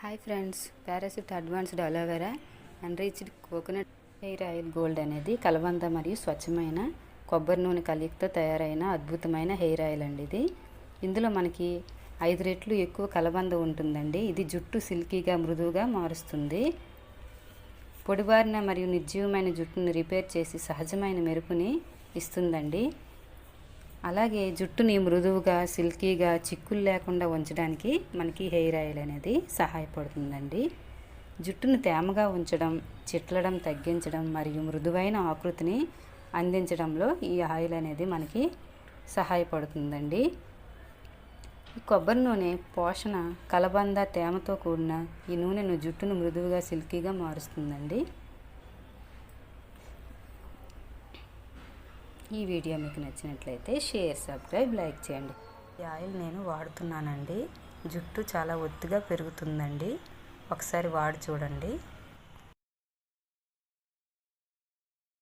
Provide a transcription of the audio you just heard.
Hi friends, parachute advanced aloe vera enriched coconut hair oil gold అనేది కలబంద మరియు స్వచ్ఛమైన కొబ్బరి నూనె కలయికతో తయారైన అద్భుతమైన హెయిర్ ఆయిల్ అండి ఇది. ఇందులో మనకి 5 రెట్లు ఎక్కువ కలబంద ఉంటుందండి. ఇది జుట్టు సిల్కీగా మృదువుగా మారుస్తుంది. పొడిబారిన మరియు నిర్జీవమైన జుట్టును రిపేర్ చేసి సహజమైన మెరుపుని ఇస్తుందండి. అలాగే జుట్టుని మృదువుగా సిల్కీగా చిక్కులు లేకుండా ఉంచడానికి మనకి హెయిర్ ఆయిల్ అనేది సహాయపడుతుందండి. జుట్టును తేమగా ఉంచడం, చిట్లడం తగ్గించడం మరియు మృదువైన ఆకృతిని అందించడంలో ఈ ఆయిల్ అనేది మనకి సహాయపడుతుందండి. కొబ్బరి నూనె పోషణ కలబంద తేమతో కూడిన ఈ నూనెను జుట్టును మృదువుగా సిల్కీగా మారుస్తుందండి. ఈ వీడియో మీకు నచ్చినట్లయితే షేర్, సబ్స్క్రైబ్, లైక్ చేయండి. ఈ ఆయిల్ నేను వాడుతున్నానండి. జుట్టు చాలా ఒత్తుగా పెరుగుతుందండి. ఒకసారి వాడి చూడండి.